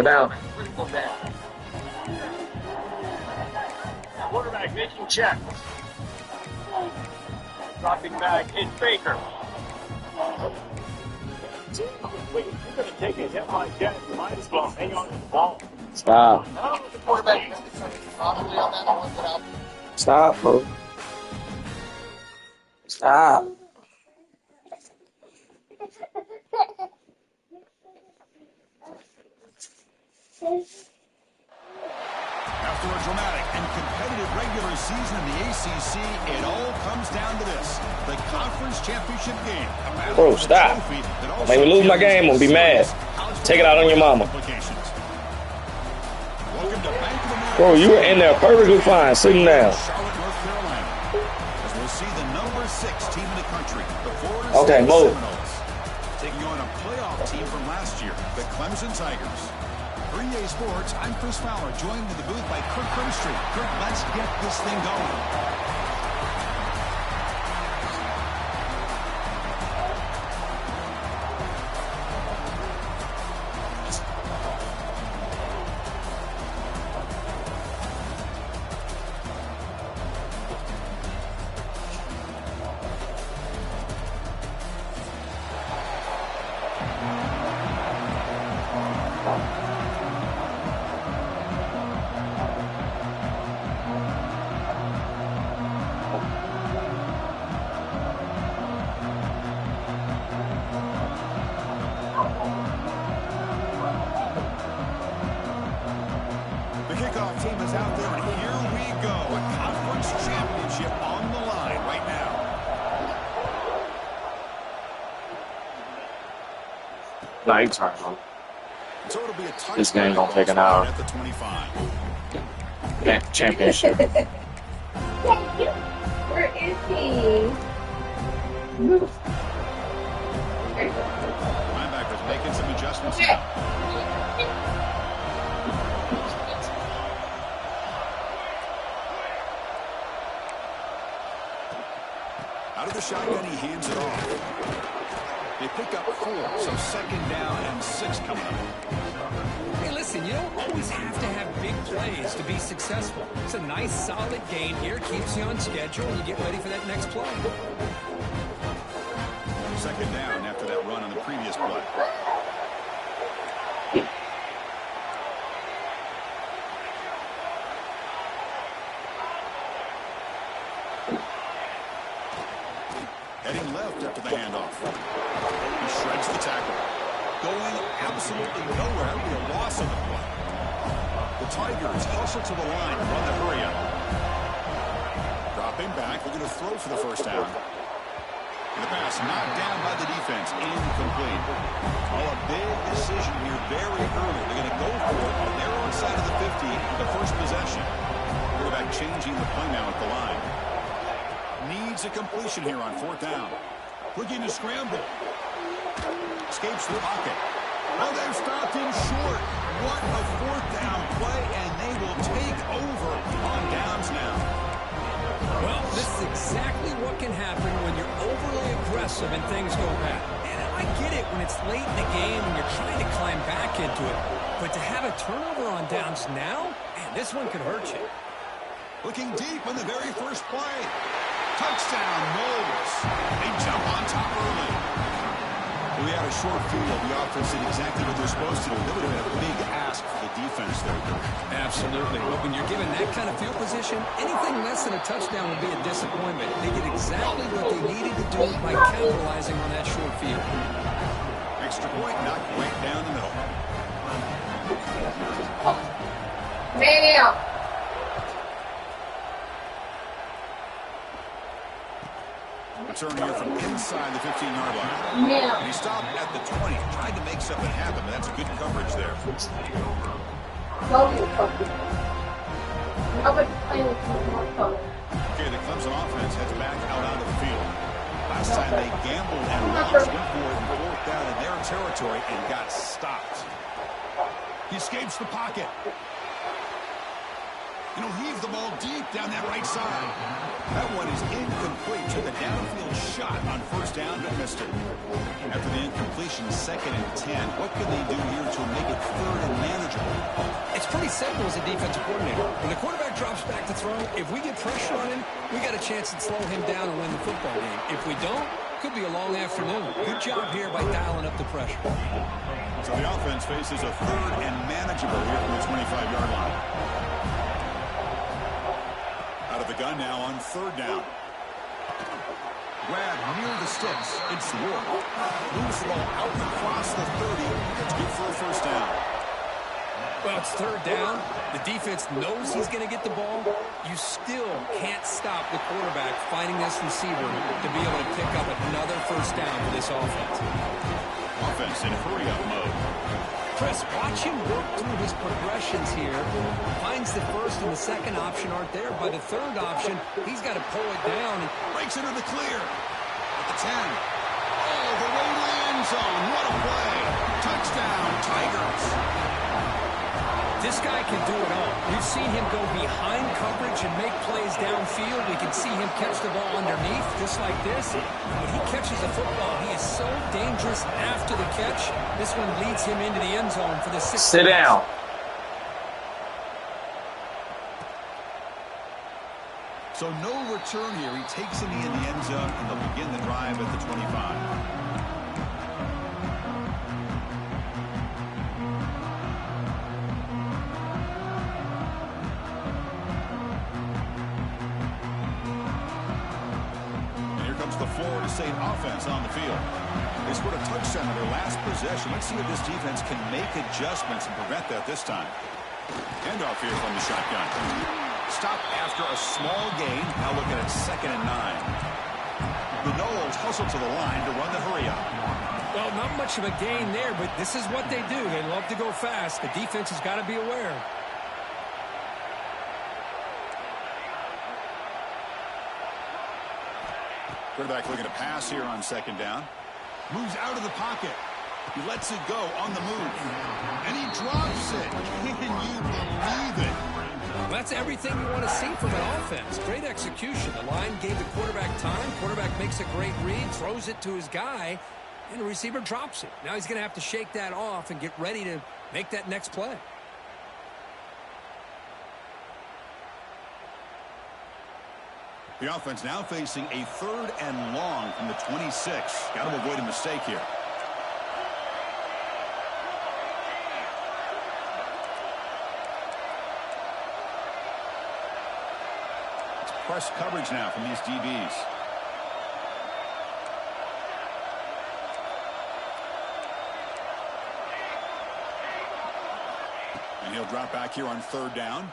Down. Quarterback making check. Dropping back in Baker. Wait, you're going to take a hit like that. You might as well hang on to the ball. Stop. The quarterback probably on that one without. Stop, bro. Stop. After a dramatic and competitive regular season in the ACC, it all comes down to this: the conference championship game. Bro, stop. Make me lose my game, I'm gonna be mad. Take it out on your mama. Bro, you were in there perfectly fine, sitting down. As we'll see the number 6 team in the country, the Florida Okay, State move. Seminoles, taking on a playoff team from last year, the Clemson Tigers. For EA Sports, I'm Chris Fowler, joined in the booth by Kirk Crumstreet. Kirk, let's get this thing going. Team is out there, and here we go. A conference championship on the line right now. Nah, you turn on. So it'll be a tight This game gonna take an hour. at the 25. Yeah, championship. Where is he? Linebackers making some adjustments now. Out of the shotgun, he hands it off. They pick up 4, so second down and 6 coming up. Hey, listen, you don't always have to have big plays to be successful. It's a nice, solid gain here. Keeps you on schedule, and you get ready for that next play. Second down after that run on the previous play. Heading left after the handoff. He shreds the tackle. Going absolutely nowhere. That'll be a loss on the play. The Tigers hustle to the line, run the hurry up. Dropping back, looking to throw for the first down. And the pass knocked down by the defense, incomplete. Oh, a big decision here very early. They're going to go for it on their own side of the 50, the first possession. Quarterback changing the play now at the line. Needs a completion here on 4th down. Looking to scramble. Escapes the pocket. Oh, they've stopped him short. What a 4th down play, and they will take over on downs now. Well, this is exactly what can happen when you're overly aggressive and things go bad. And I get it when it's late in the game and you're trying to climb back into it. But to have a turnover on downs now, man, this one could hurt you. Looking deep in the very first play. Touchdown, Knowles. They jump on top early. We had a short field. The offense did exactly what they're supposed to do. That would have been a big ask for the defense there. Absolutely. But when you're given that kind of field position, anything less than a touchdown would be a disappointment. They did exactly what they needed to do by capitalizing on that short field. Extra point knocked right down the middle. Bam! Return here from inside the 15-yard line. Yeah. And he stopped at the 20, tried to make something happen, but that's good coverage there. Okay, the Clemson offense heads back out onto the field. Last time they gambled and lost, went for it and 4th down in their territory and got stopped. He escapes the pocket. And he'll heave the ball deep down that right side. That one is incomplete. Took a downfield shot on first down, but missed it. After the incompletion, 2nd and 10. What can they do here to make it 3rd and manageable? It's pretty simple as a defensive coordinator. When the quarterback drops back to throw, if we get pressure on him, we got a chance to slow him down and win the football game. If we don't, could be a long afternoon. Good job here by dialing up the pressure. So the offense faces a 3rd and manageable here from the 25-yard line. Out of the gun now on 3rd down. Grab near the sticks. It's Ward. Moves the ball out across the 30. It's good for a first down. Well, it's 3rd down. The defense knows he's going to get the ball. You still can't stop the quarterback finding this receiver to be able to pick up another first down for this offense. Offense in hurry-up mode. Chris, watch him work through his progressions here. Finds the first and the second option aren't there. By the 3rd option, he's got to pull it down. And breaks into the clear. At the 10. All the way to the end zone. What a play. Touchdown, Tigers. This guy can do it all. We've seen him go behind coverage and make plays downfield. We can see him catch the ball underneath, just like this. When he catches the football, he is so dangerous after the catch. This one leads him into the end zone for the 6th. Sit down. So no return here. He takes it in the end zone, and they'll begin the drive at the 25. The Florida State offense on the field. They scored a touchdown in their last possession. Let's see if this defense can make adjustments and prevent that this time. Handoff here from the shotgun. Stop after a small gain. Now looking at 2nd and 9. The Noles hustle to the line to run the hurry-up. Well, not much of a gain there, but this is what they do. They love to go fast. The defense has got to be aware. Quarterback looking to pass here on 2nd down. Moves out of the pocket. He lets it go on the move. And he drops it. Can you believe it? Well, that's everything you want to see from an offense. Great execution. The line gave the quarterback time. Quarterback makes a great read, throws it to his guy, and the receiver drops it. Now he's going to have to shake that off and get ready to make that next play. The offense now facing a 3rd and long from the 26. Got to avoid a mistake here. It's press coverage now from these DBs. And he'll drop back here on 3rd down.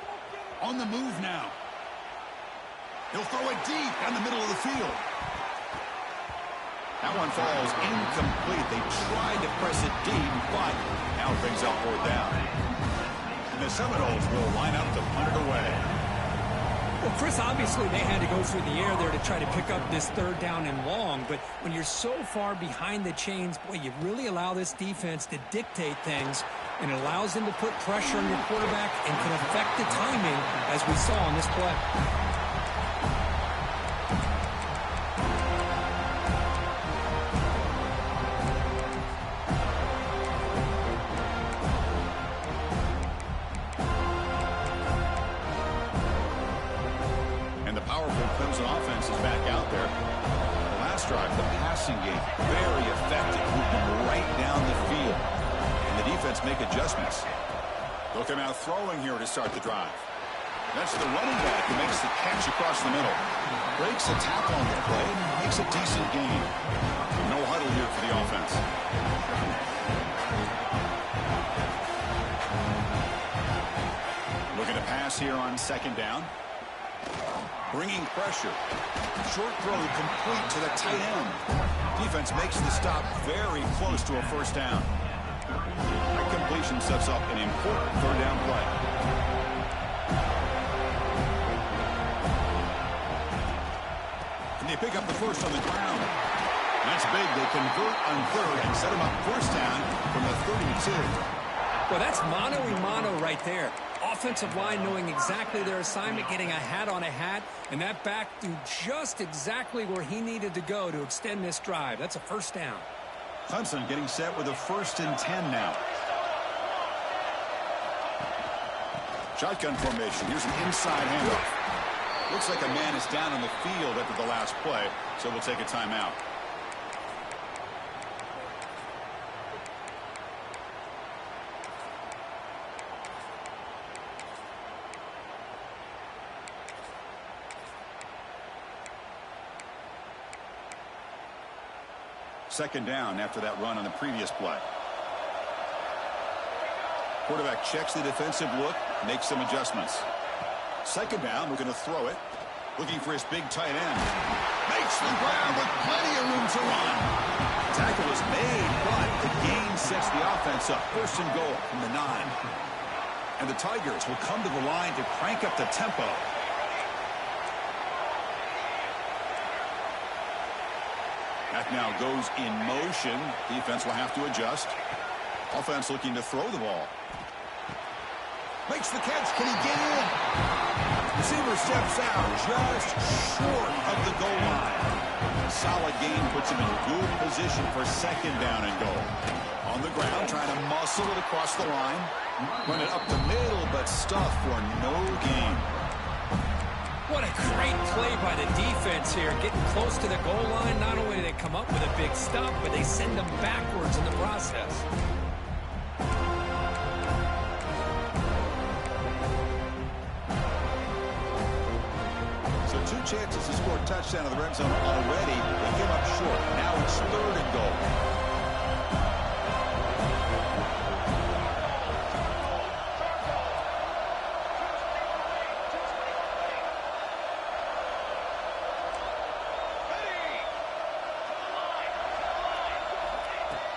On the move now. He'll throw it deep down the middle of the field. That one falls incomplete. They tried to press it deep, but now it brings up 4th down. And the Seminoles will line up to punt it away. Well, Chris, obviously they had to go through the air there to try to pick up this 3rd down and long, but when you're so far behind the chains, boy, you really allow this defense to dictate things, and it allows them to put pressure on your quarterback and can affect the timing, as we saw on this play. Clemson offense is back out there. The last drive, the passing game, very effective, moving right down the field. And the defense make adjustments. They'll come out throwing here to start the drive. That's the running back who makes the catch across the middle. Breaks a tackle on the play and makes a decent gain. No huddle here for the offense. Looking to pass here on 2nd down. Bringing pressure. Short throw complete to the tight end. Defense makes the stop very close to a first down. That completion sets up an important 3rd down play. And they pick up the first on the ground. That's big. They convert on 3rd and set them up first down from the 32. Well, that's mano-a-mano right there. Offensive line knowing exactly their assignment, getting a hat on a hat, and that back to just exactly where he needed to go to extend this drive. That's a first down. Clemson getting set with a 1st and 10 now. Shotgun formation. Here's an inside handoff. Looks like a man is down on the field after the last play, so we'll take a timeout. Second down after that run on the previous play. Quarterback checks the defensive look, makes some adjustments. Second down, we're going to throw it. Looking for his big tight end. Makes the grab with plenty of room to run. Tackle is made, but the gain sets the offense up. 1st and goal from the 9. And the Tigers will come to the line to crank up the tempo. That now goes in motion. Defense will have to adjust. Offense looking to throw the ball. Makes the catch. Can he get in? Receiver steps out just short of the goal line. Solid gain puts him in good position for 2nd down and goal. On the ground, trying to muscle it across the line. Run it up the middle, but stuffed for no gain. What a great play by the defense here. Getting close to the goal line, not only do they come up with a big stop, but they send them backwards in the process. So 2 chances to score a touchdown in the red zone already. They came up short. Now it's 3rd and goal.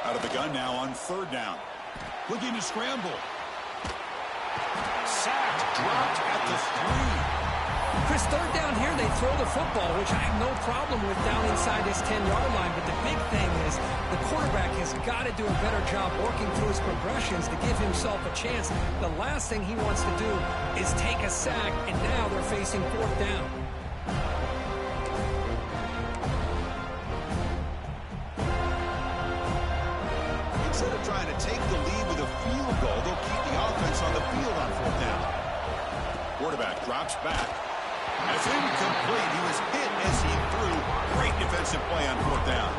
Out of the gun now on 3rd down. Looking to scramble. Sacked, dropped at the 3. Chris, 3rd down here, they throw the football, which I have no problem with down inside this 10-yard line. But the big thing is the quarterback has got to do a better job working through his progressions to give himself a chance. The last thing he wants to do is take a sack, and now they're facing 4th down. Instead of trying to take the lead with a field goal, they'll keep the offense on the field on 4th down. Quarterback drops back. That's incomplete. He was hit as he threw. Great defensive play on 4th down.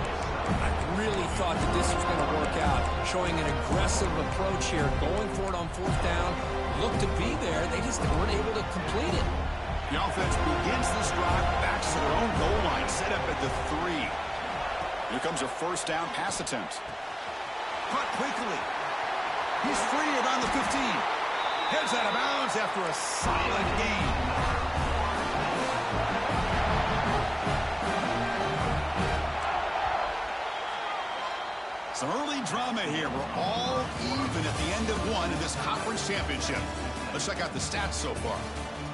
I really thought that this was going to work out, showing an aggressive approach here, going for it on 4th down. Looked to be there. They just weren't able to complete it. The offense begins this drive back to their own goal line, set up at the 3. Here comes a 1st down pass attempt. Caught quickly. He's free around the 15. Heads out of bounds after a solid gain. Some early drama here. We're all even at the end of one in this conference championship. Let's check out the stats so far.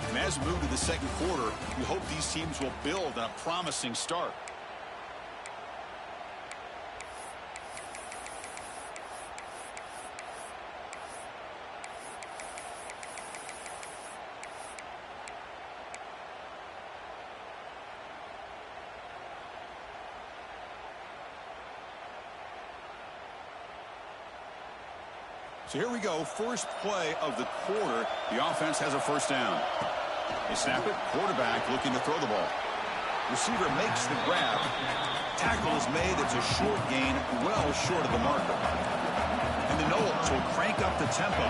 And as we move to the 2nd quarter, we hope these teams will build on a promising start. So here we go, first play of the quarter. The offense has a 1st down. They snap it, quarterback looking to throw the ball. Receiver makes the grab. Tackle is made, it's a short gain, well short of the marker. And the Knowles will crank up the tempo.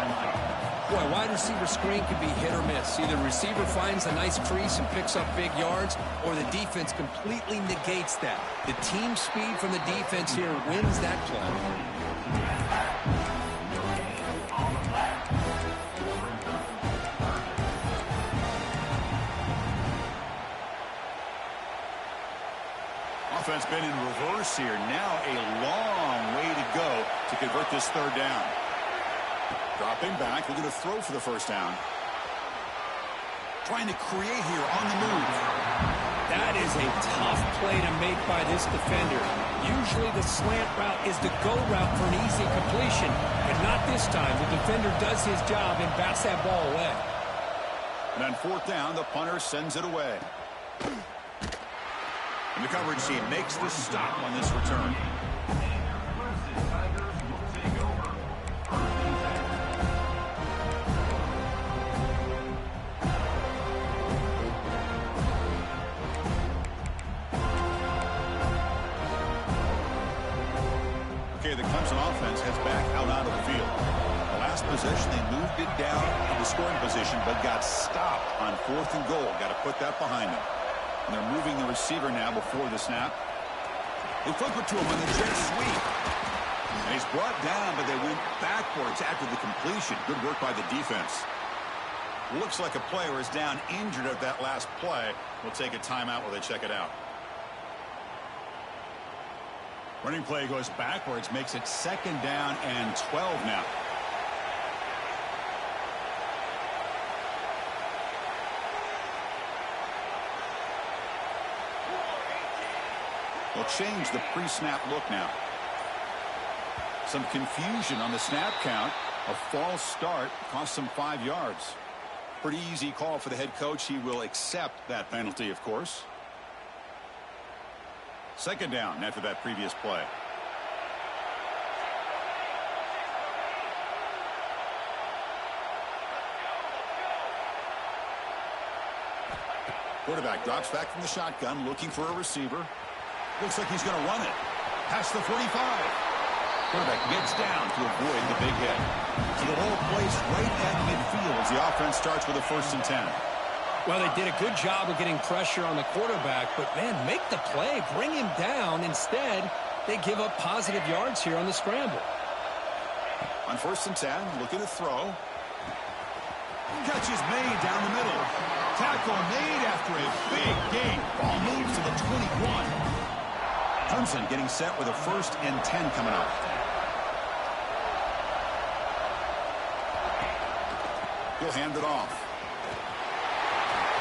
Boy, wide receiver screen can be hit or miss. Either receiver finds a nice crease and picks up big yards, or the defense completely negates that. The team speed from the defense here wins that play. Offense been in reverse here. Now a long way to go to convert this 3rd down. Dropping back, looking to throw for the 1st down. Trying to create here on the move. That is a tough play to make by this defender. Usually the slant route is the go route for an easy completion, but not this time. The defender does his job and bats that ball away. And on fourth down, the punter sends it away. And the coverage team makes the stop on this return. Okay, the Clemson offense heads back out onto the field. The last possession, they moved it down into scoring position, but got stopped on 4th and goal. Got to put that behind them. And they're moving the receiver now before the snap. They flip it to him on the jet sweep. And he's brought down, but they went backwards after the completion. Good work by the defense. Looks like a player is down injured at that last play. We'll take a timeout while they check it out. Running play goes backwards, makes it 2nd down and 12 now. They'll change the pre-snap look now. Some confusion on the snap count. A false start cost them 5 yards. Pretty easy call for the head coach. He will accept that penalty, of course. 2nd down after that previous play. Quarterback drops back from the shotgun, looking for a receiver. Looks like he's going to run it. Past the 45. Quarterback gets down to avoid the big hit. So the whole place right at midfield as the offense starts with a 1st and 10. Well, they did a good job of getting pressure on the quarterback, but, man, make the play, bring him down. Instead, they give up positive yards here on the scramble. On 1st and 10, looking to throw. Catch is made down the middle. Tackle made after a big gain. Ball moves to the 21. Clemson getting set with a 1st and 10 coming up. He'll hand it off.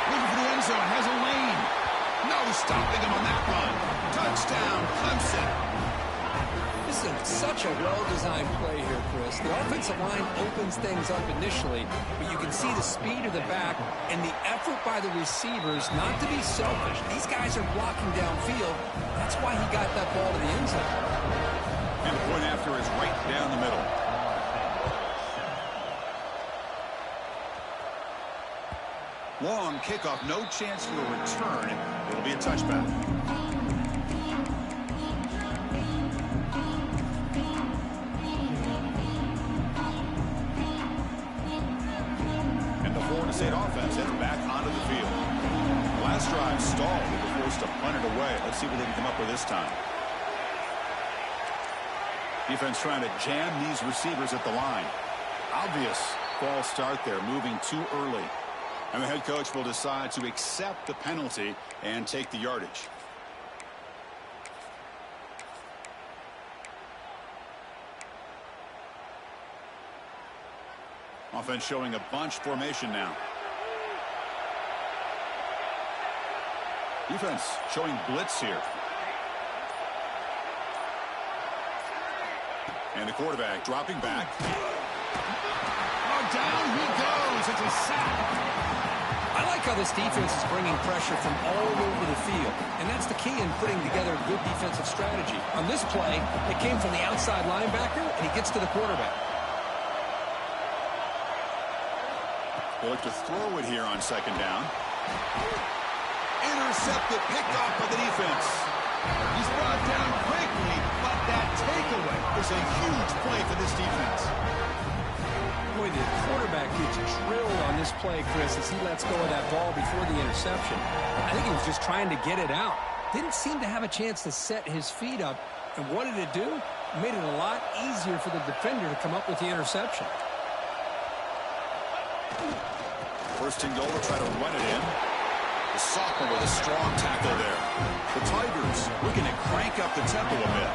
Looking for the end zone, has a lane. No stopping him on that run. Touchdown, Clemson. This is such a well-designed play here, Chris. The offensive line opens things up initially, but you can see the speed of the back and the effort by the receivers not to be selfish. These guys are blocking downfield. That's why he got that ball to the end zone. And the point after is right down the middle. Long kickoff, no chance for a return. It'll be a touchback. And the Florida State offense heads back onto the field. Last drive stalled. They were forced to punt it away. Let's see what they can come up with this time. Defense trying to jam these receivers at the line. Obvious false start there, moving too early. And the head coach will decide to accept the penalty and take the yardage. Offense showing a bunch formation now. Defense showing blitz here. And the quarterback dropping back. Oh, down he goes. It's a sack. I like how this defense is bringing pressure from all over the field, and that's the key in putting together a good defensive strategy. On this play, it came from the outside linebacker, and he gets to the quarterback. They look to throw it here on 2nd down. Intercepted, picked off by the defense. He's brought down quickly, but that takeaway is a huge play for this defense. Boy, the quarterback gets drilled on this play, Chris, as he lets go of that ball before the interception. I think he was just trying to get it out. Didn't seem to have a chance to set his feet up. And what did it do? It made it a lot easier for the defender to come up with the interception. 1st and goal to try to run it in. The sophomore with a strong tackle there. The Tigers looking to crank up the tempo a bit.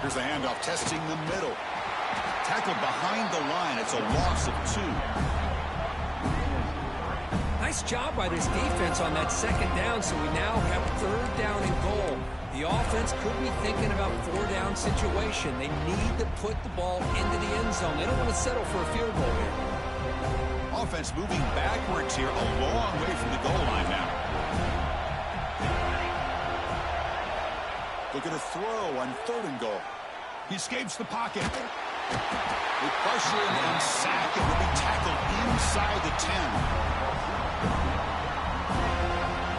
Here's the handoff, testing the middle. Tackled behind the line. It's a loss of 2. Nice job by this defense on that second down, so we now have third down and goal. The offense could be thinking about four-down situation. They need to put the ball into the end zone. They don't want to settle for a field goal here. Offense moving backwards here, a long way from the goal line now. Look at a throw on third and goal. He escapes the pocket. They pressure him and sack him. He'll be tackled inside the 10.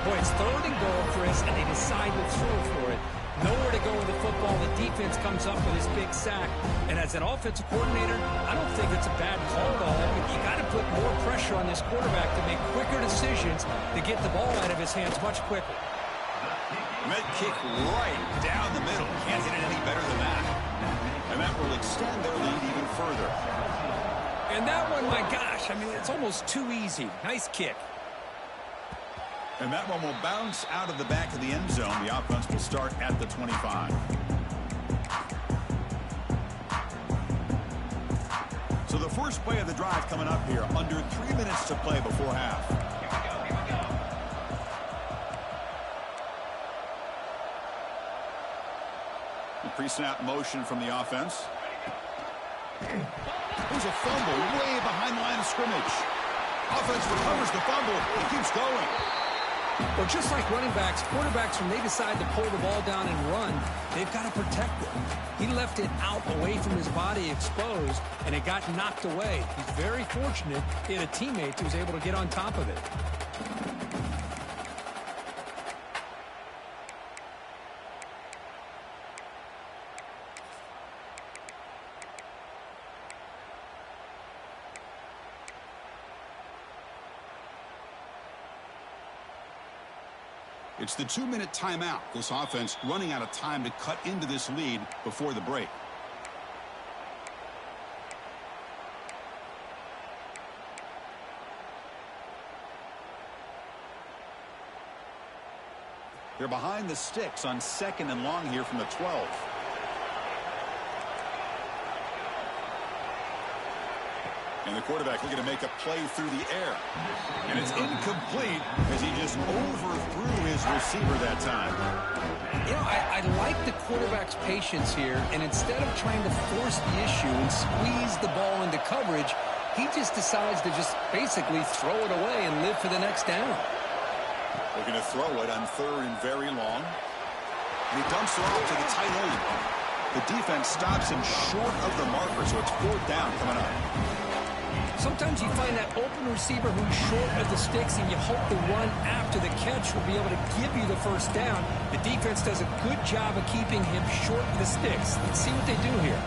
Boy, it's third and goal, Chris, and they decide to throw for it. Nowhere to go with the football. The defense comes up with this big sack. And as an offensive coordinator, I don't think it's a bad call at all. But you got to put more pressure on this quarterback to make quicker decisions to get the ball out of his hands much quicker. And that kick right down the middle. Can't hit it any better than that. And that will extend their lead even further. And that one, my gosh, I mean, it's almost too easy. Nice kick. And that one will bounce out of the back of the end zone. The offense will start at the 25. So the first play of the drive coming up here. Under 3 minutes to play before half. The pre-snap motion from the offense. There's a fumble way behind the line of scrimmage. Offense recovers the fumble. It keeps going. Well, just like running backs, quarterbacks, when they decide to pull the ball down and run, they've got to protect it. He left it out away from his body exposed, and it got knocked away. He's very fortunate he had a teammate who was able to get on top of it. It's the 2-minute timeout. This offense running out of time to cut into this lead before the break. They're behind the sticks on 2nd and long here from the 12. And the quarterback looking to make a play through the air. And it's incomplete as he just overthrew his receiver that time. You know, I like the quarterback's patience here, and instead of trying to force the issue and squeeze the ball into coverage, he just decides to just basically throw it away and live for the next down. Looking to throw it on 3rd and very long. And he dumps it off to the tight end. The defense stops him short of the marker, so it's 4th down coming up. Sometimes you find that open receiver who's short of the sticks, and you hope the run after the catch will be able to give you the first down. The defense does a good job of keeping him short of the sticks. Let's see what they do here.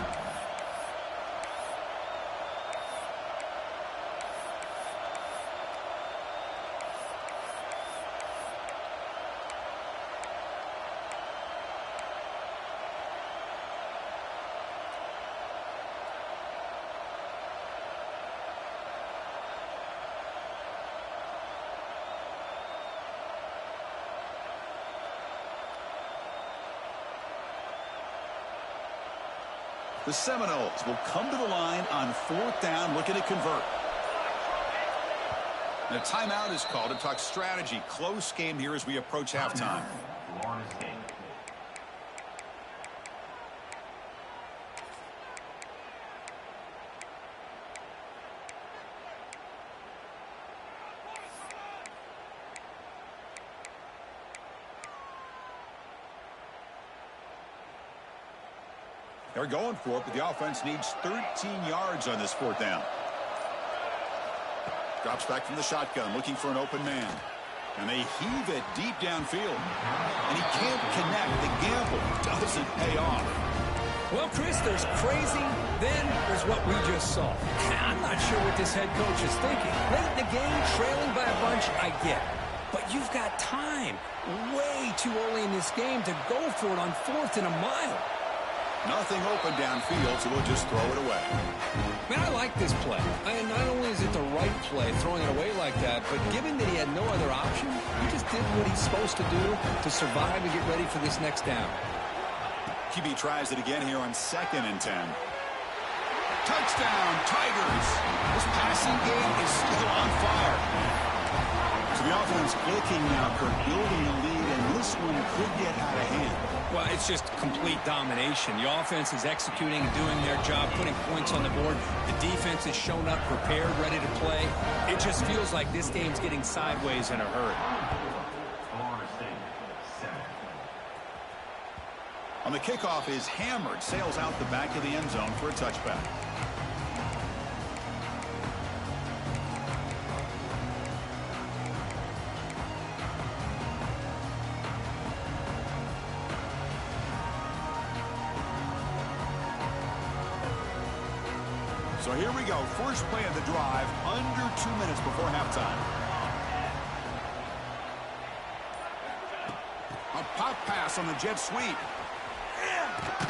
The Seminoles will come to the line on 4th down, looking to convert. And a timeout is called to talk strategy. Close game here as we approach halftime. They're going for it, but the offense needs 13 yards on this 4th down. Drops back from the shotgun, looking for an open man. And they heave it deep downfield. And he can't connect. The gamble doesn't pay off. Well, Chris, there's crazy, then there's what we just saw. I'm not sure what this head coach is thinking. Late in the game, trailing by a bunch, I get it. But you've got time, way too early in this game, to go for it on 4th and a mile. Nothing open downfield, so we'll just throw it away. Man, I like this play. And not only is it the right play, throwing it away like that, but given that he had no other option, he just did what he's supposed to do to survive and get ready for this next down. QB tries it again here on 2nd and 10. Touchdown, Tigers! This passing game is still on fire. So the offense looking now for building a lead, and this one could get out of hand. Well, it's just complete domination. The offense is executing and doing their job, putting points on the board. The defense has shown up prepared, ready to play. It just feels like this game's getting sideways in a hurry. On the kickoff is hammered, sails out the back of the end zone for a touchback. So here we go, first play of the drive, under 2 minutes before halftime. A pop pass on the jet sweep.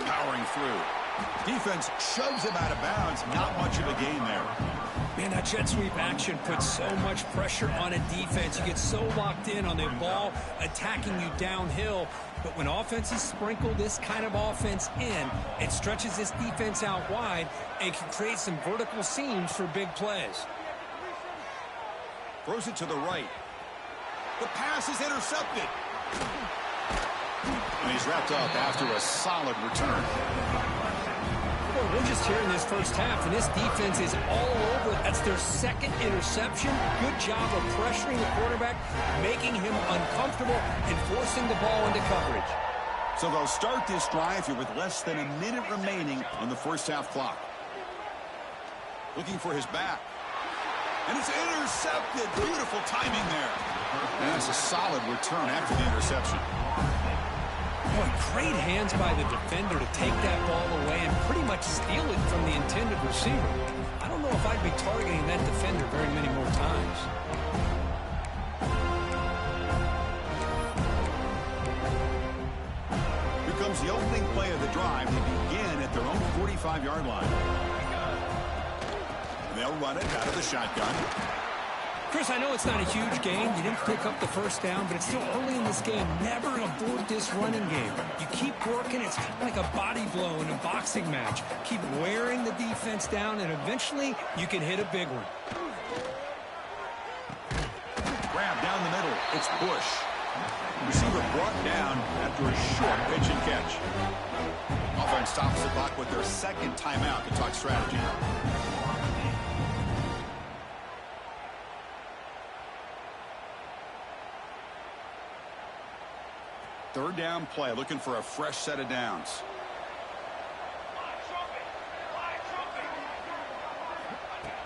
Powering through. Defense shoves him out of bounds. Not much of a gain there. Man, that jet sweep action puts so much pressure on a defense. You get so locked in on the ball attacking you downhill. But when offenses sprinkle this kind of offense in, it stretches this defense out wide and can create some vertical seams for big plays. Throws it to the right. The pass is intercepted. And he's wrapped up after a solid return. Well, we're just here in this first half, and this defense is all over. That's their second interception. Good job of pressuring the quarterback, making him uncomfortable, and forcing the ball into coverage. So they'll start this drive here with less than a minute remaining on the first half clock. Looking for his back. And it's intercepted. Beautiful timing there. And that's a solid return after the interception. Boy, great hands by the defender to take that ball away and pretty much steal it from the intended receiver. I don't know if I'd be targeting that defender very many more times. Here comes the opening play of the drive. They begin at their own 45-yard line. And they'll run it out of the shotgun. Chris, I know it's not a huge game. You didn't pick up the first down, but it's still early in this game. Never abort this running game. You keep working. It's kind of like a body blow in a boxing match. Keep wearing the defense down, and eventually you can hit a big one. Grab down the middle. It's Bush. Receiver brought down after a short pitch and catch. Offense stops the clock with their second timeout to talk strategy. Third down play, looking for a fresh set of downs.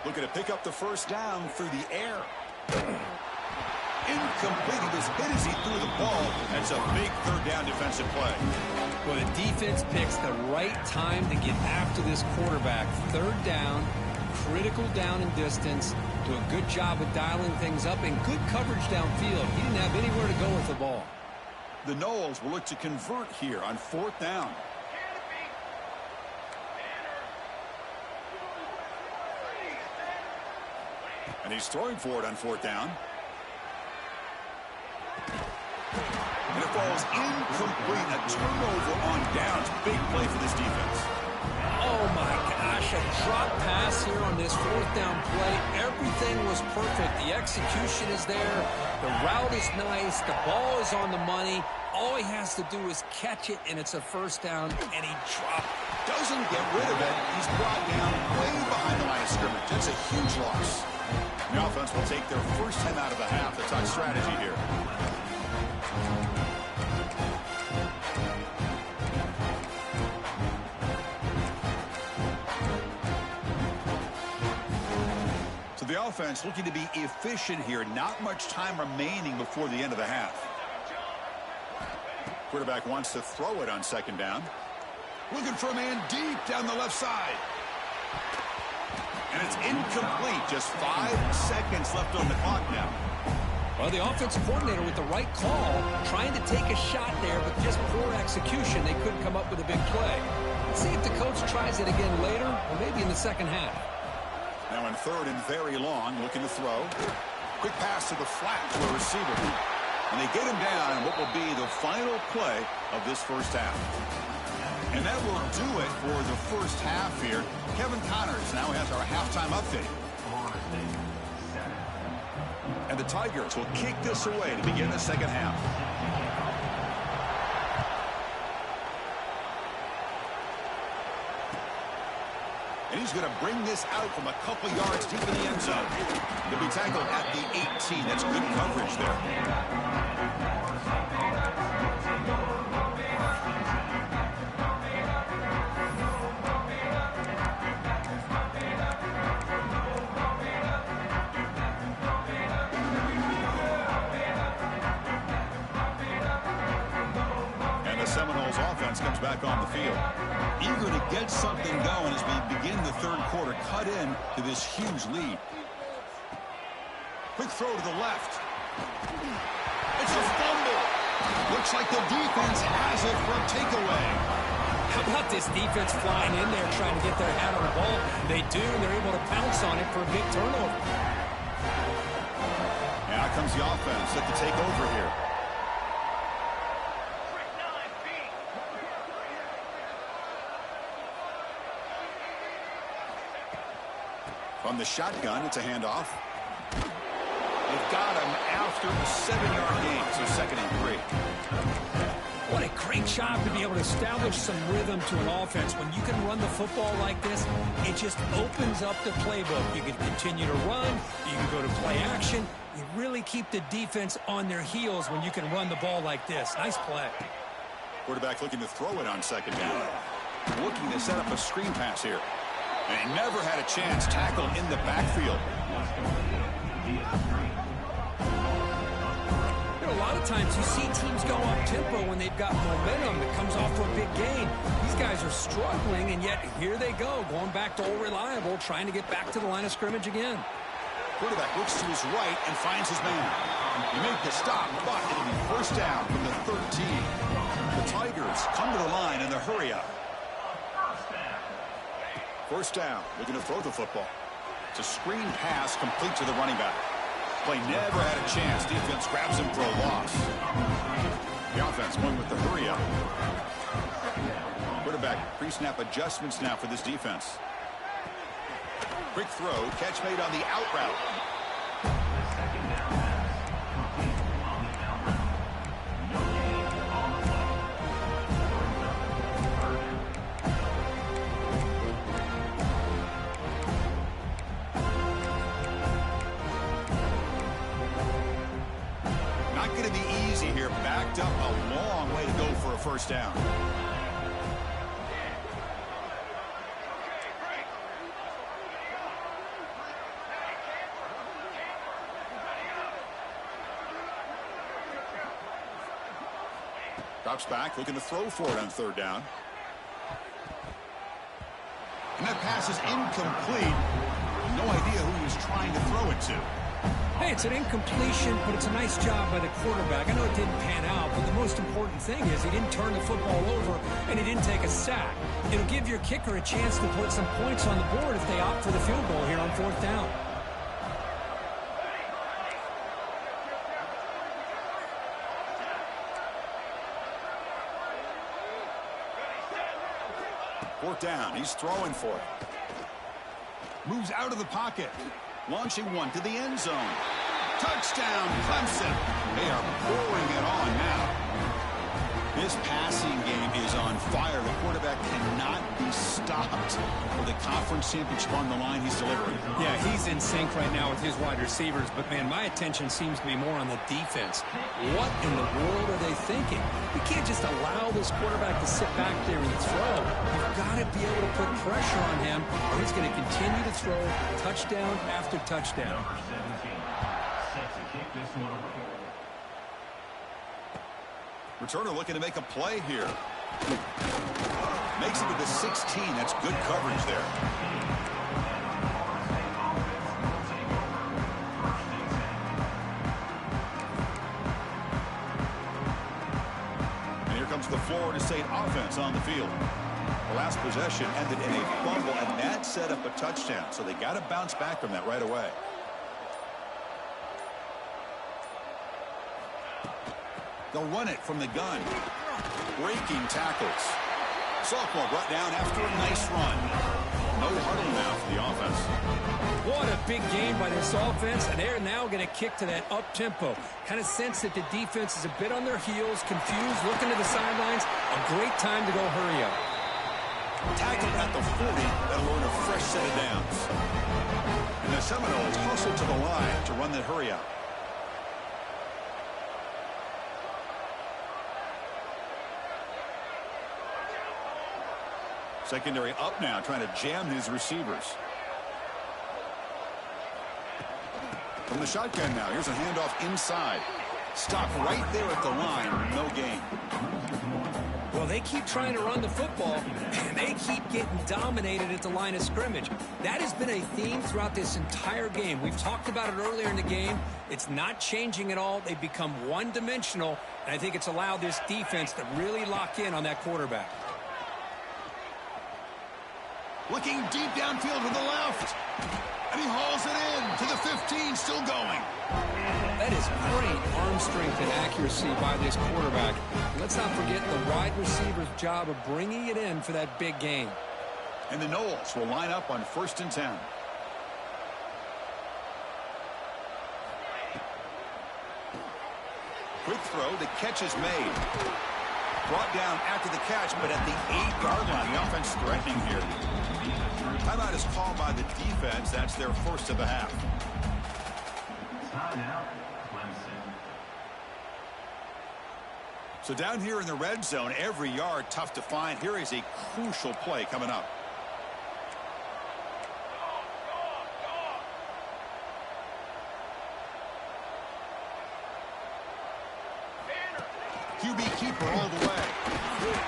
Looking to pick up the first down through the air. Incomplete. He was hit as he threw the ball. That's a big third down defensive play. Well, the defense picks the right time to get after this quarterback. Third down, critical down and distance. Do a good job of dialing things up and good coverage downfield. He didn't have anywhere to go with the ball. The Noles will look to convert here on fourth down. And he's throwing for it on fourth down. And it falls incomplete. A turnover on downs. Big play for this defense. Oh, my gosh. A drop pass here on this fourth down play. Everything was perfect. The execution is there. The route is nice. The ball is on the money. All he has to do is catch it, and it's a first down, and he dropped. Doesn't get rid of it. He's brought down way behind the line of scrimmage. That's a huge loss. The offense will take their first time out of the half. That's on strategy here. So the offense looking to be efficient here. Not much time remaining before the end of the half. Quarterback wants to throw it on second down. Looking for a man deep down the left side. And it's incomplete. Just 5 seconds left on the clock now. Well, the offensive coordinator with the right call, trying to take a shot there, but just poor execution. They couldn't come up with a big play. Let's see if the coach tries it again later, or maybe in the second half. Now in third and very long, looking to throw. Quick pass to the flat to a receiver. And they get him down in what will be the final play of this first half. And that will do it for the first half here. Kevin Connors now has our halftime update. And the Tigers will kick this away to begin the second half. And he's going to bring this out from a couple yards deep in the end zone. He'll be tackled at the 18. That's good coverage there. Seminoles offense comes back on the field. Eager to get something going as we begin the third quarter. Cut in to this huge lead. Quick throw to the left. It's a fumble. Looks like the defense has it for a takeaway. How about this defense flying in there trying to get their hat on the ball? They do, and they're able to pounce on it for a big turnover. Now comes the offense set to take over here. From the shotgun, it's a handoff. They've got him after a 7-yard gain, so 2nd and 3. What a great job to be able to establish some rhythm to an offense. When you can run the football like this, it just opens up the playbook. You can continue to run. You can go to play action. You really keep the defense on their heels when you can run the ball like this. Nice play. Quarterback looking to throw it on 2nd down. Looking to set up a screen pass here. And he never had a chance. Tackle in the backfield. You know, a lot of times you see teams go up-tempo when they've got momentum that comes off to a big gain. These guys are struggling, and yet here they go, going back to old reliable, trying to get back to the line of scrimmage again. Quarterback looks to his right and finds his man. He made the stop, but it'll be first down from the 13. The Tigers come to the line in the hurry-up. First down, looking to throw the football. It's a screen pass complete to the running back. Play never had a chance. Defense grabs him for a loss. The offense going with the hurry-up. Quarterback pre-snap adjustments now for this defense. Quick throw, catch made on the out route. Going to be easy here. Backed up a long way to go for a first down. Drops back, looking to throw for it on 3rd down. And that pass is incomplete. No idea who he was trying to throw it to. Hey, it's an incompletion, but it's a nice job by the quarterback. I know it didn't pan out, but the most important thing is he didn't turn the football over and he didn't take a sack. It'll give your kicker a chance to put some points on the board if they opt for the field goal here on 4th down. Fourth down, he's throwing for it. Moves out of the pocket. Launching one to the end zone. Touchdown, Clemson. They are pouring it on now. This passing game is on fire. The quarterback cannot be stopped. With the conference championship on the line, he's delivering. Yeah, he's in sync right now with his wide receivers. But, man, my attention seems to be more on the defense. What in the world are they thinking? We can't just allow this quarterback to sit back there and throw. You've got to be able to put pressure on him, or he's going to continue to throw touchdown after touchdown. Returner looking to make a play here. Makes it to the 16. That's good coverage there. And here comes the Florida State offense on the field. The last possession ended in a fumble, and that set up a touchdown. So they got to bounce back from that right away. They'll run it from the gun. Breaking tackles. Sophomore brought down after a nice run. No huddle now for the offense. What a big game by this offense, and they're now going to kick to that up-tempo. Kind of sense that the defense is a bit on their heels, confused, looking to the sidelines. A great time to go hurry up. Tackle at the 40. That'll earn a fresh set of downs. And the Seminoles hustle to the line to run that hurry up. Secondary up now, trying to jam these receivers. From the shotgun now, here's a handoff inside. Stop right there at the line, no gain. Well, they keep trying to run the football, and they keep getting dominated at the line of scrimmage. That has been a theme throughout this entire game. We've talked about it earlier in the game. It's not changing at all. They've become one-dimensional, and I think it's allowed this defense to really lock in on that quarterback. Looking deep downfield to the left. And he hauls it in to the 15, still going. That is great arm strength and accuracy by this quarterback. Let's not forget the wide receiver's job of bringing it in for that big game. And the Noles will line up on 1st and 10. Quick throw, the catch is made. Brought down after the catch, but at the 8-yard line, the offense threatening here. Timeout is called by the defense. That's their first of the half. So down here in the red zone, every yard tough to find. Here is a crucial play coming up. QB keeper all the way.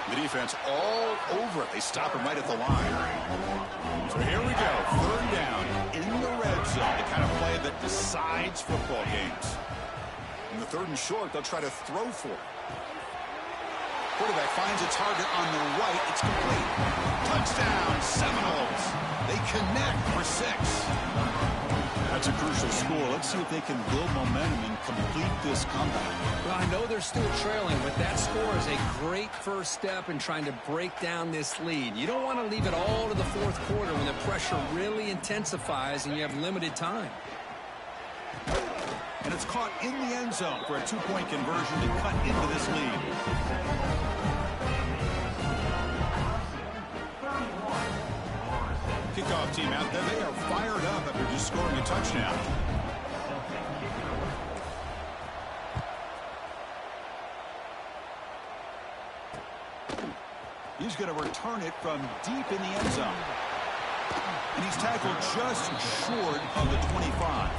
The defense all over it. They stop him right at the line. So here we go. 3rd down in the red zone. The kind of play that decides football games. In the 3rd and short, they'll try to throw for it. Quarterback finds a target on the right. It's complete. Touchdown, Seminoles. They connect for 6. That's a crucial score. Let's see if they can build momentum and complete this comeback. Well, I know they're still trailing, but that score is a great first step in trying to break down this lead. You don't want to leave it all to the 4th quarter when the pressure really intensifies and you have limited time. And it's caught in the end zone for a 2-point conversion to cut into this lead. Kickoff team out there. They are fired up after just scoring a touchdown. He's going to return it from deep in the end zone. And he's tackled just short of the 25.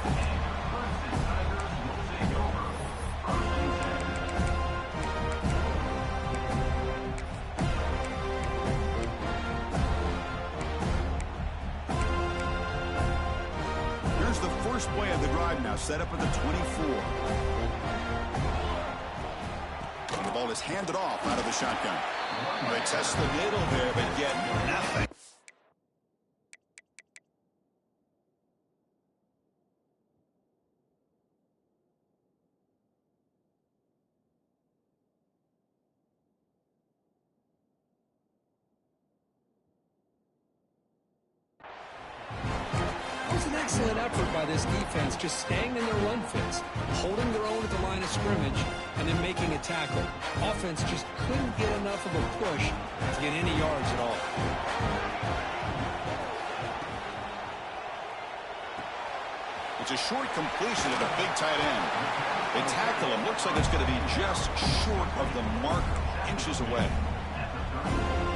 Here's the first play of the drive now, set up at the 24. And the ball is handed off out of the shotgun. They test the middle there, but get nothing. It was an excellent effort by this defense, just staying in their run fits, holding their own at the line of scrimmage, and then making a tackle. Offense just couldn't get enough of a push to get any yards at all. It's a short completion of the big tight end. They tackle him. Looks like it's going to be just short of the marker, inches away.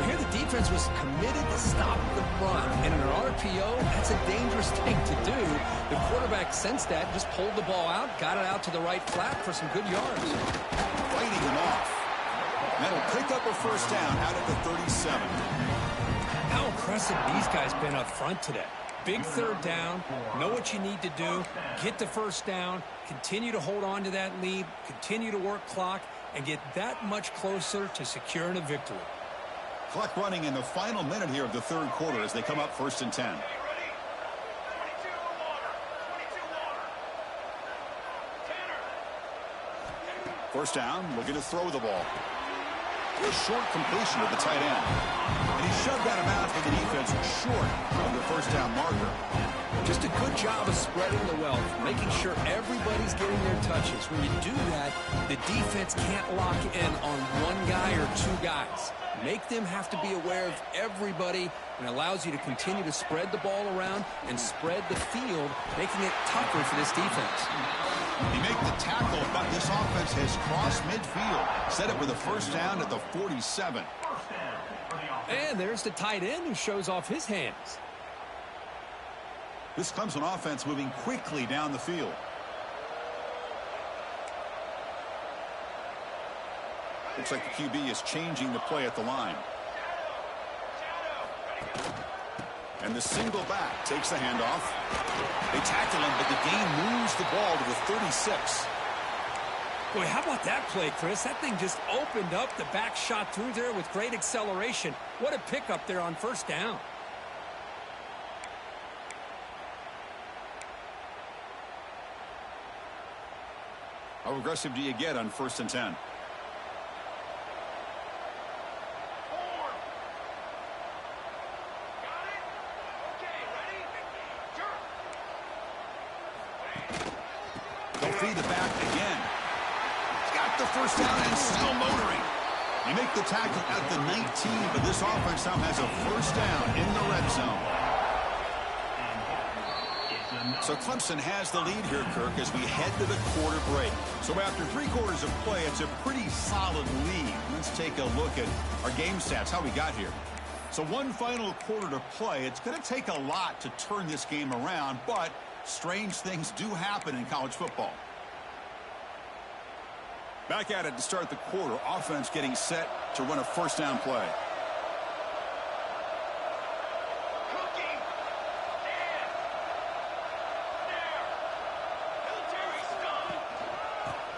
Here the defense was committed to stop the run, and in an RPO, that's a dangerous thing to do. The quarterback sensed that, just pulled the ball out, got it out to the right flat for some good yards. Fighting him off. That'll pick up a first down out at the 37. How impressive these guys been up front today. Big 3rd down, know what you need to do, get the first down, continue to hold on to that lead, continue to work clock, and get that much closer to securing a victory. Clock running in the final minute here of the 3rd quarter as they come up 1st and 10. First down, looking to throw the ball. a short completion to the tight end. And he shoved that amount for the defense short of the first down marker. Just a good job of spreading the wealth, making sure everybody's getting their touches. When you do that, the defense can't lock in on one guy or two guys. Make them have to be aware of everybody, and allows you to continue to spread the ball around and spread the field, making it tougher for this defense. They make the tackle, but this offense has crossed midfield. Set up with a first down at the 47. And there's the tight end who shows off his hands. This Clemson offense moving quickly down the field. Looks like the QB is changing the play at the line. And the single back takes the handoff. They tackle him, but the gain moves the ball to the 36. Boy, how about that play, Chris? That thing just opened up. The back shot through there with great acceleration. What a pickup there on first down. How aggressive do you get on 1st and 10? They'll feed the back again. He's got the first down and still motoring. They make the tackle at the 19, but this offense now has a first down in the red zone. So Clemson has the lead here, Kirk, as we head to the quarter break. So after 3 quarters of play, it's a pretty solid lead. Let's take a look at our game stats, how we got here. So one final quarter to play. It's going to take a lot to turn this game around, but strange things do happen in college football. Back at it to start the quarter. Offense getting set to run a first down play.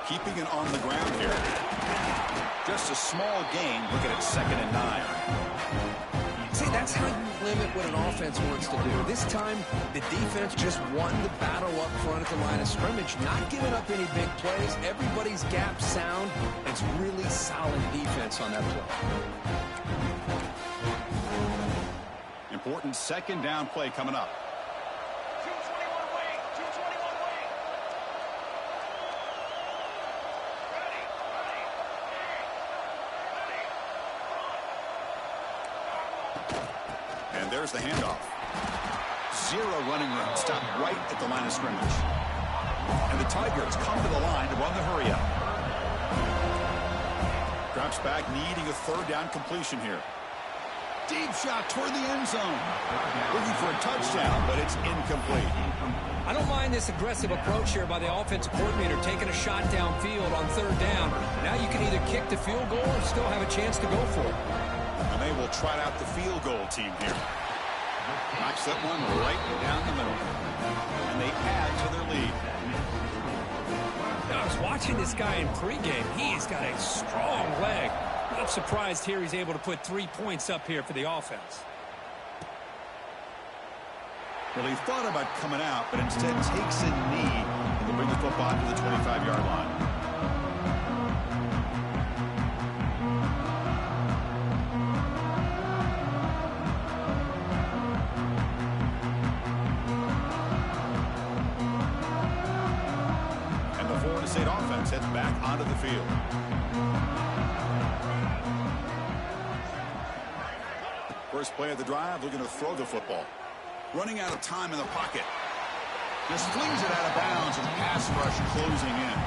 Keeping it on the ground here. Just a small gain. Looking at 2nd and 9. See, that's how you limit what an offense wants to do. This time, the defense just won the battle up front at the line of scrimmage, not giving up any big plays. Everybody's gap sound. It's really solid defense on that play. Important 2nd down play coming up. And there's the handoff. 0 running room. Stopped right at the line of scrimmage. And the Tigers come to the line to run the hurry up. Drops back, needing a 3rd down completion here. Deep shot toward the end zone. Looking for a touchdown, but it's incomplete. I don't mind this aggressive approach here by the offensive coordinator, taking a shot downfield on 3rd down. Now you can either kick the field goal or still have a chance to go for it. And they will trot out the field goal team here. Knocks that one right down the middle. And they add to their lead. Now, I was watching this guy in pregame. He's got a strong leg. Not surprised here he's able to put 3 points up here for the offense. Well, he thought about coming out, but instead takes a knee and will bring the football to the 25-yard line. State offense heads back onto the field. First play of the drive, looking to throw the football. Running out of time in the pocket. Just flings it out of bounds and pass rush closing in.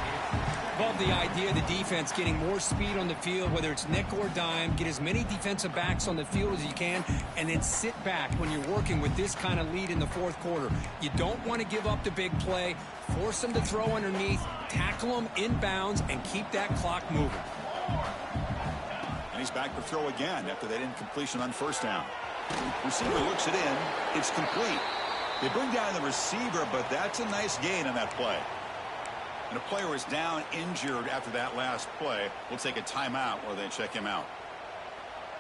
Love the idea of the defense getting more speed on the field, whether it's nickel or dime, get as many defensive backs on the field as you can, and then sit back when you're working with this kind of lead in the 4th quarter. You don't want to give up the big play, force them to throw underneath, tackle them inbounds, and keep that clock moving. And he's back to throw again after that incompletion on 1st down. Receiver looks it in. It's complete. They bring down the receiver, but that's a nice gain on that play. And a player is down injured after that last play. We'll take a timeout while they check him out.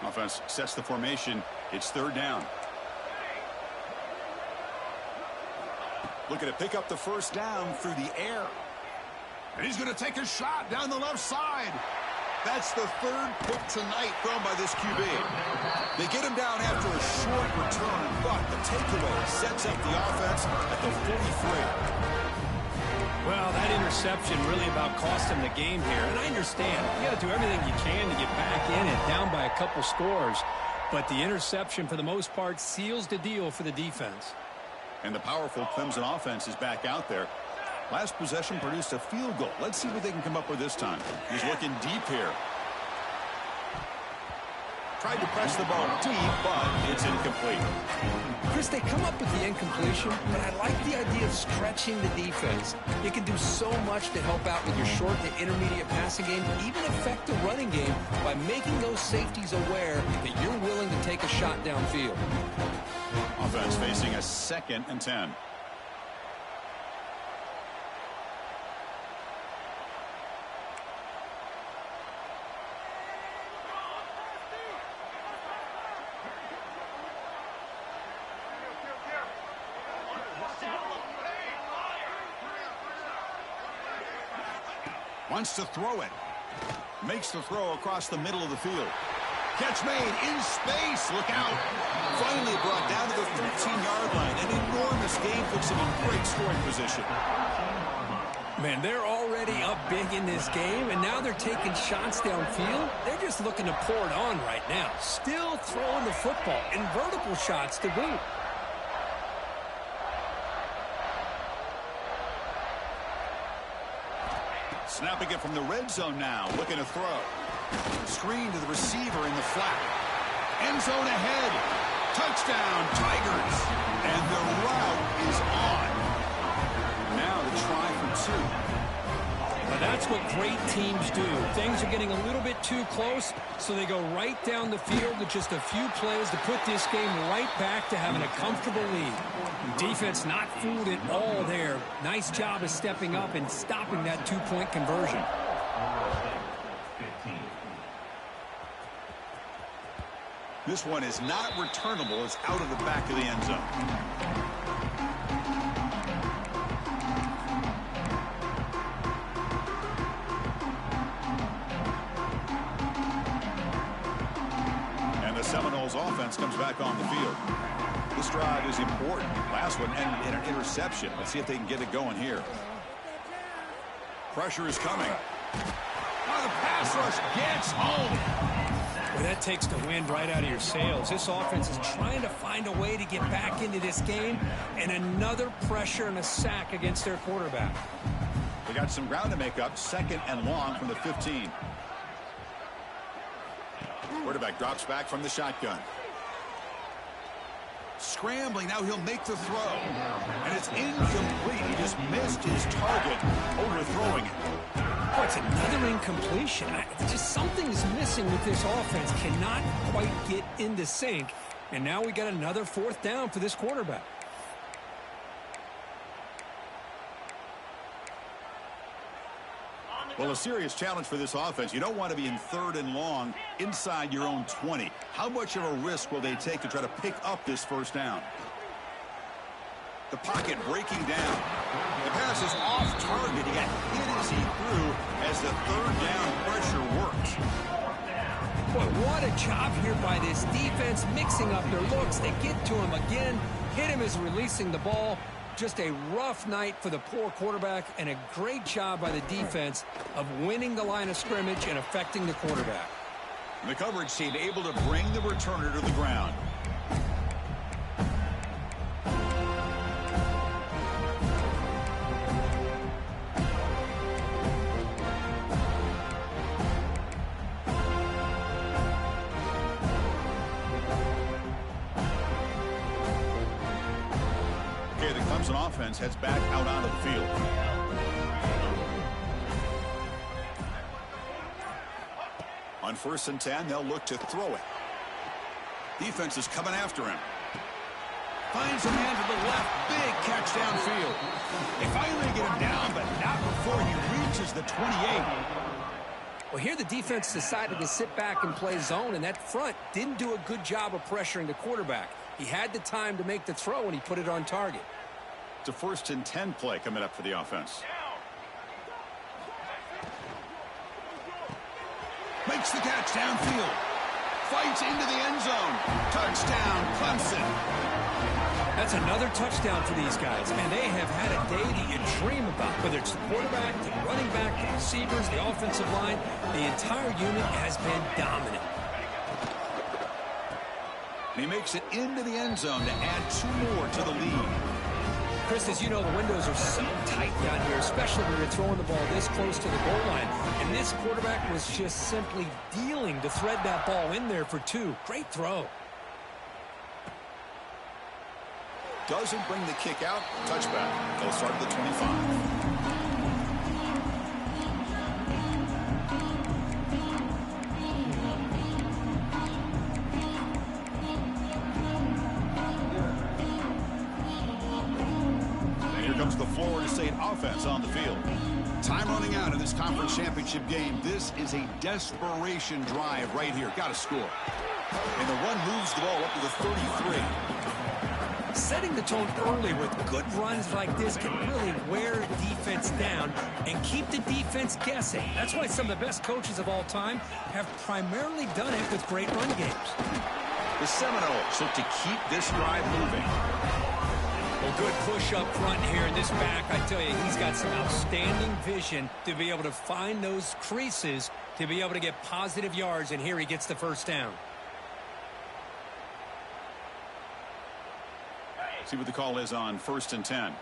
Offense sets the formation. It's 3rd down. Looking to pick up the first down through the air. And he's going to take a shot down the left side. That's the third pick tonight thrown by this QB. They get him down after a short return, but the takeaway sets up the offense at the 43. Well, that interception really about cost him the game here. And I understand. You got to do everything you can to get back in and down by a couple scores. But the interception, for the most part, seals the deal for the defense. And the powerful Clemson offense is back out there. Last possession produced a field goal. Let's see what they can come up with this time. He's looking deep here. Tried to press the ball deep, but it's incomplete. Chris, they come up with the incompletion, but I like the idea of stretching the defense. You can do so much to help out with your short to intermediate passing game, even affect the running game by making those safeties aware that you're willing to take a shot downfield. Offense facing a 2nd and 10. Wants to throw it. Makes the throw across the middle of the field. Catch made in space. Look out. Finally brought down to the 13-yard line. An enormous gain puts him in great scoring position. Man, they're already up big in this game, and now they're taking shots downfield. They're just looking to pour it on right now. Still throwing the football, and vertical shots to boot. Snapping it from the red zone now. Looking to throw. Screen to the receiver in the flat. End zone ahead. Touchdown, Tigers. And the route is on. Now the try for 2. Well, that's what great teams do. Things are getting a little bit too close, so they go right down the field with just a few plays to put this game right back to having a comfortable lead. Defense not fooled at all there. Nice job of stepping up and stopping that 2-point conversion. This one is not returnable. It's out of the back of the end zone. And the Seminoles offense comes back on the field. This drive is important. Last one ended in an interception. Let's see if they can get it going here. Pressure is coming. Oh, the pass rush gets home. Well, that takes the wind right out of your sails. This offense is trying to find a way to get back into this game, and another pressure and a sack against their quarterback. They got some ground to make up. 2nd and long from the 15. Quarterback drops back from the shotgun. Scrambling, now he'll make the throw. And it's incomplete. He just missed his target, overthrowing it. Oh, it's another incompletion. Just something's missing with this offense. Cannot quite get into sync. And now we got another 4th down for this quarterback. Well, a serious challenge for this offense. You don't want to be in 3rd and long inside your own 20. How much of a risk will they take to try to pick up this 1st down? The pocket breaking down. The pass is off target. He got hit as he threw as the 3rd down pressure works. Boy, what a job here by this defense, mixing up their looks. They get to him again, hit him as releasing the ball. Just a rough night for the poor quarterback, and a great job by the defense of winning the line of scrimmage and affecting the quarterback. The coverage team able to bring the returner to the ground. Offense heads back out onto the field. On 1st and 10, they'll look to throw it. Defense is coming after him. Finds a man to the left. Big catch downfield. They finally get him down, but not before he reaches the 28. Well, here the defense decided to sit back and play zone, and that front didn't do a good job of pressuring the quarterback. He had the time to make the throw, and he put it on target. It's a 1st and 10 play coming up for the offense. Makes the catch downfield. Fights into the end zone. Touchdown, Clemson. That's another touchdown for these guys, and they have had a day that you dream about. Whether it's the quarterback, the running back, the receivers, the offensive line, the entire unit has been dominant. And he makes it into the end zone to add 2 more to the lead. Chris, as you know, the windows are so tight down here, especially when you're throwing the ball this close to the goal line. And this quarterback was just simply dealing to thread that ball in there for 2. Great throw. Doesn't bring the kick out. Touchback. They'll start at the 25. Comes the Florida State offense on the field. Time running out in this conference championship game. This is a desperation drive right here. Got to score. And the run moves the ball up to the 33. Setting the tone early with good runs like this can really wear defense down and keep the defense guessing. That's why some of the best coaches of all time have primarily done it with great run games. The Seminoles look to keep this drive moving. Well, good push up front here in this back. I tell you, he's got some outstanding vision to be able to find those creases, to be able to get positive yards, and here he gets the first down. See what the call is on 1st and 10.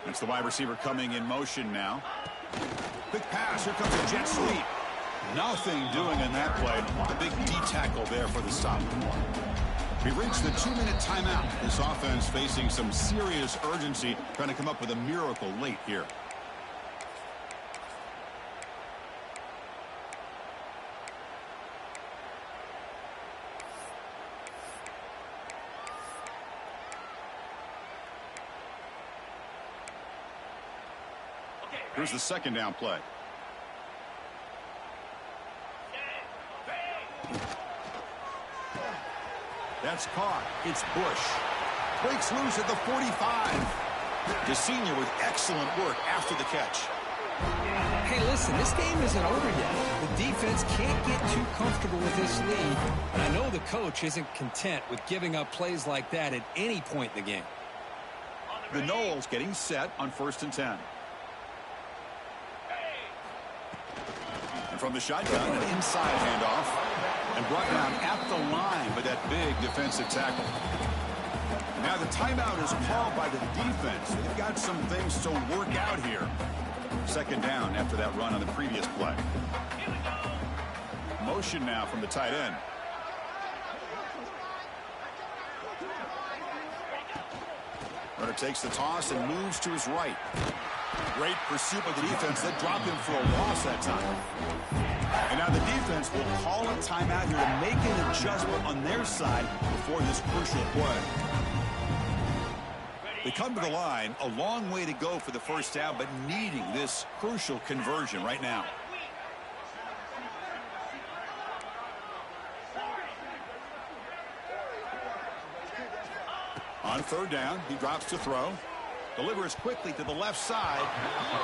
It's the wide receiver coming in motion now. Quick pass. Here comes a jet sweep. Nothing doing in that play. A big D tackle there for the stop. We reached the 2-minute timeout. This offense facing some serious urgency, trying to come up with a miracle late here. Here's the 2nd down play. That's caught. It's Bush. Breaks loose at the 45. DeSenior with excellent work after the catch. Hey, listen, this game isn't over yet. The defense can't get too comfortable with this lead, and I know the coach isn't content with giving up plays like that at any point in the game. The Noles getting set on 1st and 10. And from the shotgun, an inside handoff. And brought down at the line by that big defensive tackle. Now the timeout is called by the defense. They've got some things to work out here. 2nd down after that run on the previous play. Motion now from the tight end. Runner takes the toss and moves to his right. Great pursuit by the defense. That dropped him for a loss that time. And now the defense will call a timeout here to make an adjustment on their side before this crucial play. They come to the line, a long way to go for the first down, but needing this crucial conversion right now. On 3rd down, he drops to throw. Delivers quickly to the left side,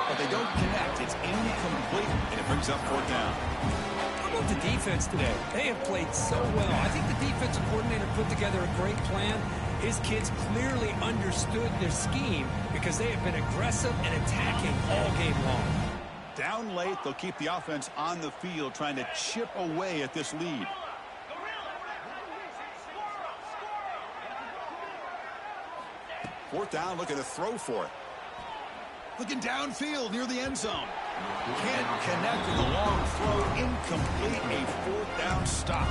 but they don't connect. It's incomplete, and it brings up 4th down. How about the defense today? They have played so well. I think the defensive coordinator put together a great plan. His kids clearly understood their scheme because they have been aggressive and attacking all game long. Down late, they'll keep the offense on the field trying to chip away at this lead. Fourth down, looking to throw for it. Looking downfield near the end zone. Can't connect with the long throw. Incomplete. A 4th down stop.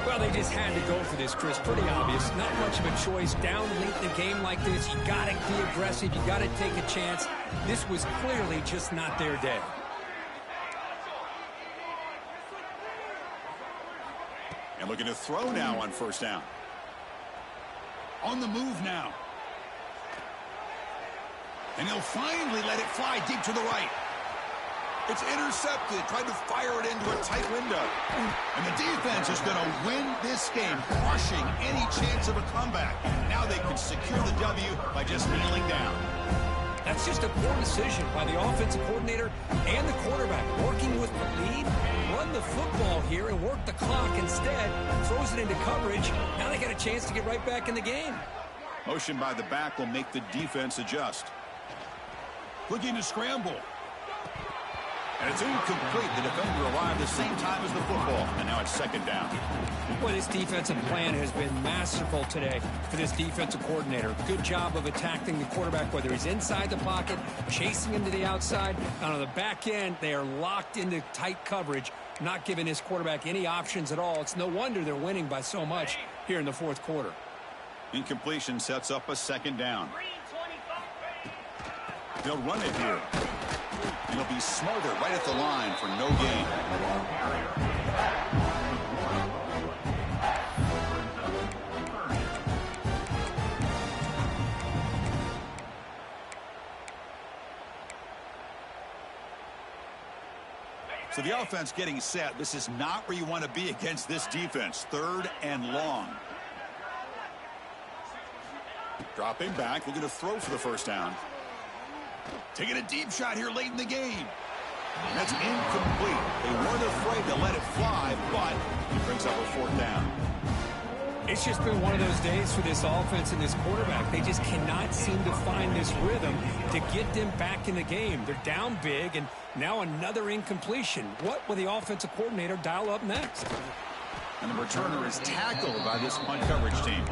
Well, they just had to go for this, Chris. Pretty obvious. Not much of a choice. Down late in a game like this, you got to be aggressive. You got to take a chance. This was clearly just not their day. And looking to throw now on 1st down. On the move now. And he'll finally let it fly deep to the right. It's intercepted, tried to fire it into a tight window. And the defense is going to win this game, crushing any chance of a comeback. Now they can secure the W by just kneeling down. That's just a poor decision by the offensive coordinator and the quarterback. Working with the lead, run the football here and work the clock instead. Throws it into coverage. Now they got a chance to get right back in the game. Motion by the back will make the defense adjust. Looking to scramble. And it's incomplete. The defender arrived the same time as the football. And now it's second down. Boy, this defensive plan has been masterful today for this defensive coordinator. Good job of attacking the quarterback, whether he's inside the pocket, chasing him to the outside. And on the back end, they are locked into tight coverage, not giving his quarterback any options at all. It's no wonder they're winning by so much here in the fourth quarter. Incompletion sets up a second down. They'll run it here. And he'll be smothered right at the line for no gain. So the offense getting set. This is not where you want to be against this defense. Third and long. Dropping back, looking to throw for the first down. Taking a deep shot here late in the game. And that's incomplete. They weren't afraid to let it fly, but it brings up a fourth down. It's just been one of those days for this offense and this quarterback. They just cannot seem to find this rhythm to get them back in the game. They're down big, and now another incompletion. What will the offensive coordinator dial up next? And the returner is tackled by this punt coverage team.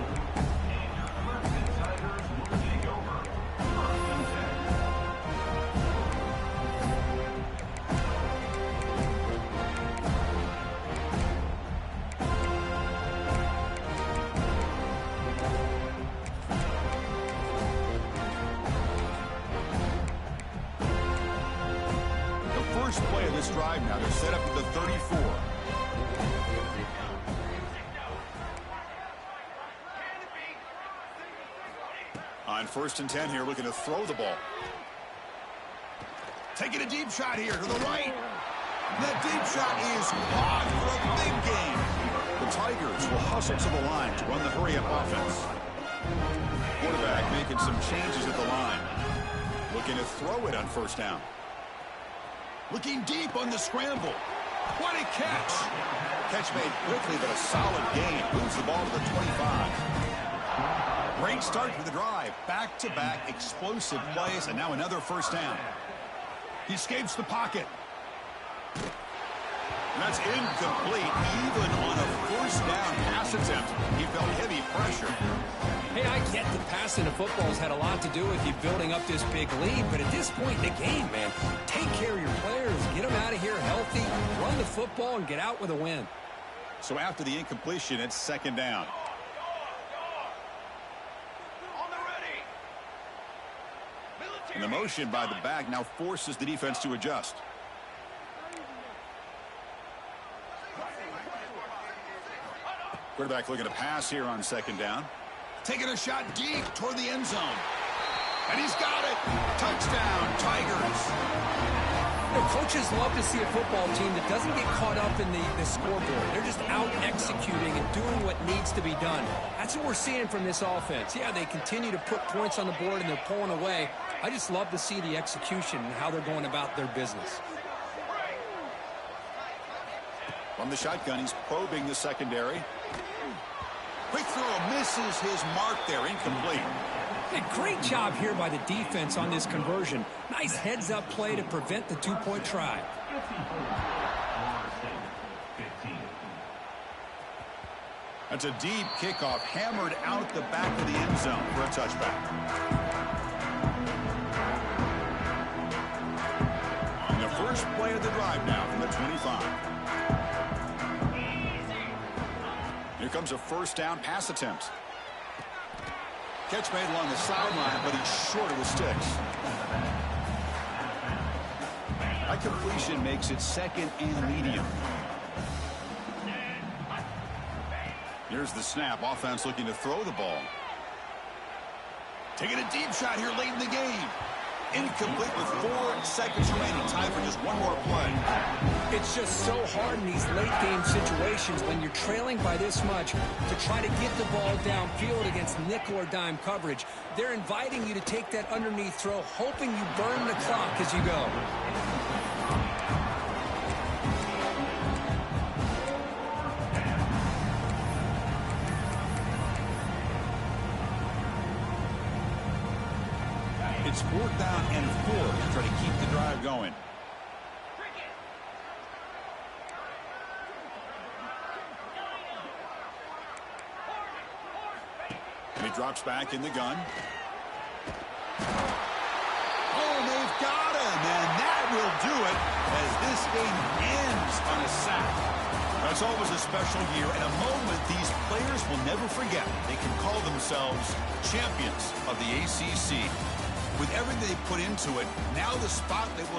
Play of this drive now. They're set up at the 34. On 1st and 10 here, looking to throw the ball. Taking a deep shot here to the right. That deep shot is caught for a big gain. The Tigers will hustle to the line to run the hurry-up offense. Quarterback making some changes at the line. Looking to throw it on 1st down. Looking deep on the scramble. What a catch. Catch made quickly, but a solid gain. Moves the ball to the 25. Great start for the drive. Back-to-back explosive plays, and now another 1st down. He escapes the pocket. And that's incomplete. Even on a 1st down pass attempt, he felt heavy pressure. Hey, I get the passing of football has had a lot to do with you building up this big lead, but at this point in the game, man, take care of your players, get them out of here healthy, run the football, and get out with a win. So after the incompletion, it's 2nd down. And the motion by the back now forces the defense to adjust. Quarterback looking to pass here on 2nd down. Taking a shot deep toward the end zone. And he's got it. Touchdown, Tigers. You know, coaches love to see a football team that doesn't get caught up in the scoreboard. They're just out executing and doing what needs to be done. That's what we're seeing from this offense. Yeah, they continue to put points on the board and they're pulling away. I just love to see the execution and how they're going about their business. From the shotgun, he's probing the secondary. Quick throw, misses his mark there, incomplete. Hey, great job here by the defense on this conversion. Nice heads-up play to prevent the 2-point try. That's a deep kickoff, hammered out the back of the end zone for a touchback. And the first play of the drive now from the 25. Here comes a 1st down pass attempt. Catch made along the sideline, but he's short of the sticks. That completion makes it 2nd and medium. Here's the snap. Offense looking to throw the ball. Taking a deep shot here late in the game. Incomplete with 4 seconds remaining. Time for just one more play. It's just so hard in these late-game situations when you're trailing by this much to try to get the ball downfield against nickel or dime coverage. They're inviting you to take that underneath throw, hoping you burn the clock as you go. It's 4th down and 4 to try to keep the drive going. And he drops back in the gun. Oh, they've got him, and that will do it as this game ends on a sack. That's always a special year and a moment these players will never forget. They can call themselves champions of the ACC. With everything they put into it, now the spot they will